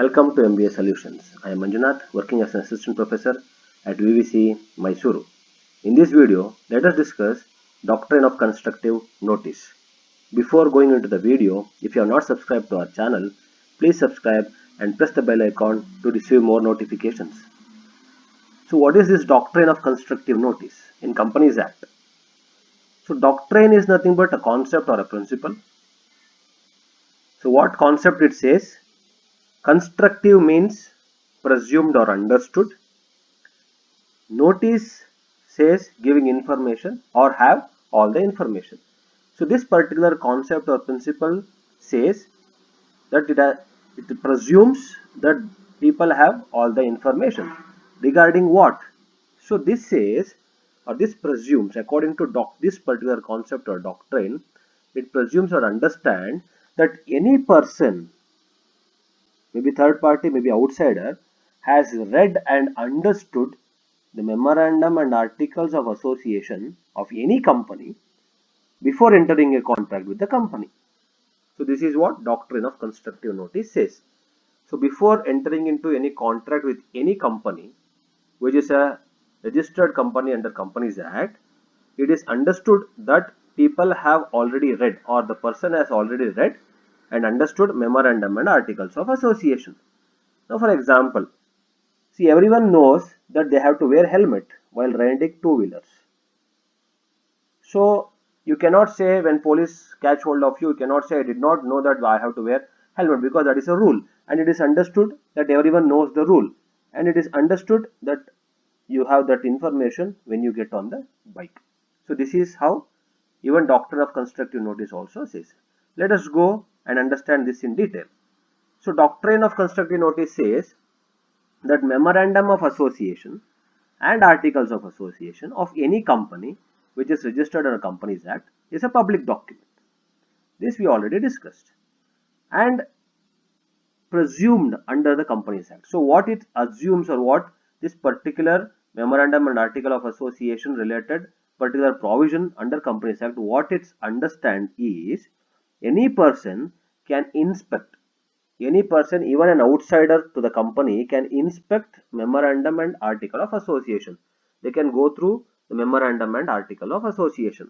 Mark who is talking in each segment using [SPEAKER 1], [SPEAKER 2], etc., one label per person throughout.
[SPEAKER 1] Welcome to MBA Solutions. I am Manjunath, working as an assistant professor at VVC, Mysuru. In this video, let us discuss Doctrine of Constructive Notice. Before going into the video, if you have not subscribed to our channel, please subscribe and press the bell icon to receive more notifications. So what is this Doctrine of Constructive Notice in Companies Act? So doctrine is nothing but a concept or a principle. So what concept it says? Constructive means presumed or understood. Notice says giving information or have all the information. So this particular concept or principle says that it presumes that people have all the information regarding what. So this says, or this presumes, according to this particular concept or doctrine, it presumes or understands that any person, maybe third party, maybe outsider, has read and understood the memorandum and articles of association of any company before entering a contract with the company. So this is what Doctrine of Constructive Notice says. So before entering into any contract with any company, which is a registered company under Companies Act, it is understood that people have already read, or the person has already read and understood memorandum and articles of association. Now for example, see, everyone knows that they have to wear helmet while riding two-wheelers. So you cannot say when police catch hold of you, you cannot say I did not know that I have to wear helmet, because that is a rule, and it is understood that everyone knows the rule, and it is understood that you have that information when you get on the bike. So this is how even Doctrine of Constructive Notice also says. Let us go and understand this in detail. So Doctrine of Constructive Notice says that memorandum of association and articles of association of any company which is registered under Companies Act is a public document. This we already discussed, and presumed under the Companies Act. So what it assumes, or what this particular memorandum and article of association related particular provision under Companies Act, what it understands is any person can inspect, any person, even an outsider to the company, can inspect memorandum and article of association. They can go through the memorandum and article of association,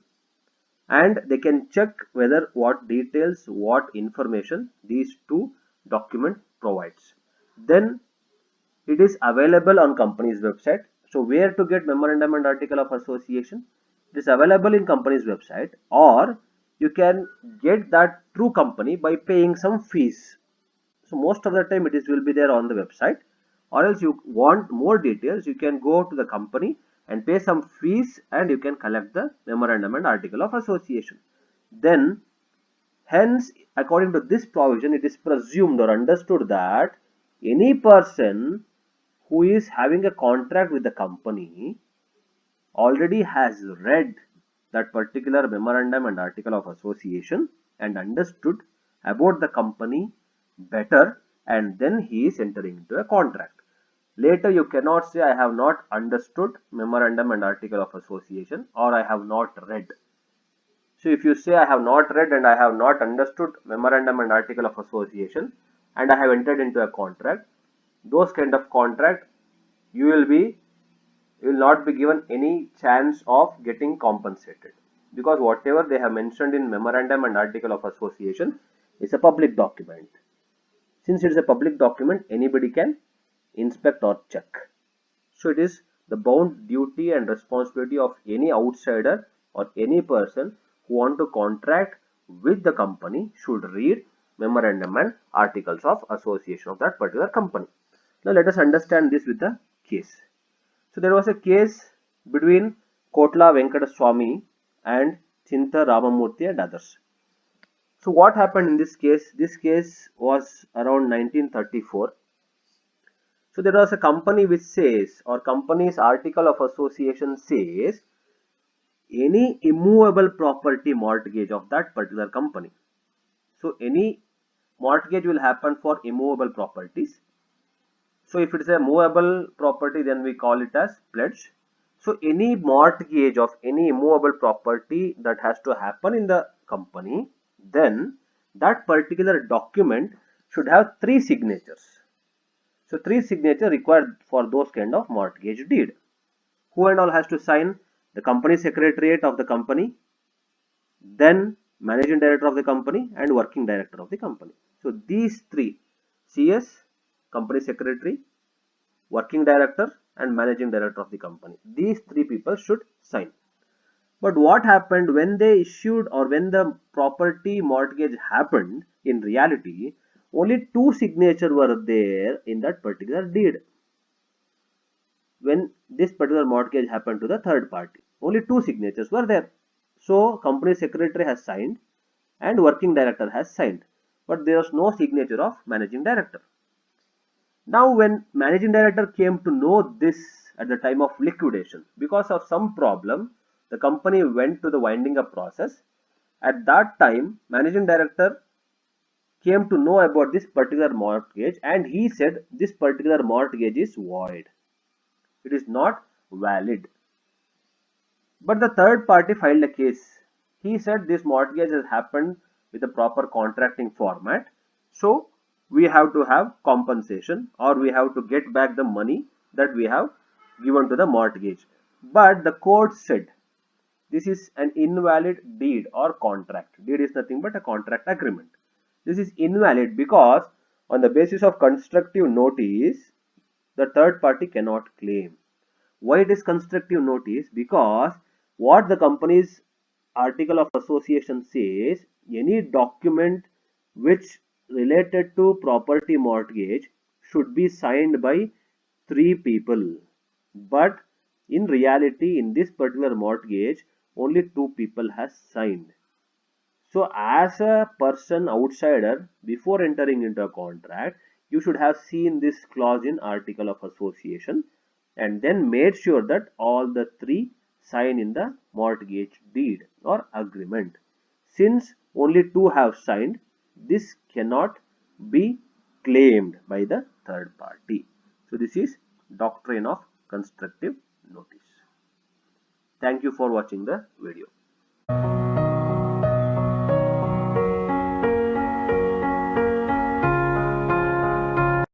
[SPEAKER 1] and they can check whether what details, what information these two document provides. Then it is available on company's website. So where to get memorandum and article of association? It is available in company's website, or you can get that through company by paying some fees. So most of the time it will be there on the website, or else you want more details, you can go to the company and pay some fees, and you can collect the memorandum and article of association. Then hence, according to this provision, it is presumed or understood that any person who is having a contract with the company already has read that particular memorandum and article of association and understood about the company better, and then he is entering into a contract. Later you cannot say I have not understood memorandum and article of association, or I have not read. So if you say I have not read and I have not understood memorandum and article of association and I have entered into a contract, those kind of contract you will not be given any chance of getting compensated, because whatever they have mentioned in memorandum and article of association is a public document. Since it is a public document, anybody can inspect or check. So it is the bound duty and responsibility of any outsider or any person who want to contract with the company should read memorandum and articles of association of that particular company. Now let us understand this with the case. So there was a case between Kotla Venkataswamy and Chinta Ramamurthy and others. So what happened in this case? This case was around 1934. So there was a company which says, or company's article of association says, any immovable property mortgage of that particular company. So any mortgage will happen for immovable properties. So if it is a movable property, then we call it as pledge. So any mortgage of any immovable property that has to happen in the company, then that particular document should have 3 signatures. So 3 signatures required for those kind of mortgage deed. Who and all has to sign? The company secretariat of the company, then managing director of the company and working director of the company. So these three, CS, company secretary, working director and managing director of the company, these three people should sign. But what happened when they issued or when the property mortgage happened, in reality only two signatures were there in that particular deed. When this particular mortgage happened to the third party, only two signatures were there. So company secretary has signed and working director has signed, but there was no signature of managing director. Now when managing director came to know this at the time of liquidation, because of some problem the company went to the winding up process. At that time managing director came to know about this particular mortgage and he said this particular mortgage is void, it is not valid. But the third party filed a case. He said this mortgage has happened with a proper contracting format. So we have to have compensation or we have to get back the money that we have given to the mortgage. But the court said this is an invalid deed or contract. Deed is nothing but a contract agreement. This is invalid because on the basis of constructive notice, the third party cannot claim. Why it is constructive notice? Because what the company's article of association says, any document which related to property mortgage should be signed by three people. But in reality, in this particular mortgage, only two people has signed. So as a person outsider, before entering into a contract, you should have seen this clause in article of association and then made sure that all the three sign in the mortgage deed or agreement. Since only two have signed, this cannot be claimed by the third party. So this is doctrine of constructive notice. Thank you for watching the video.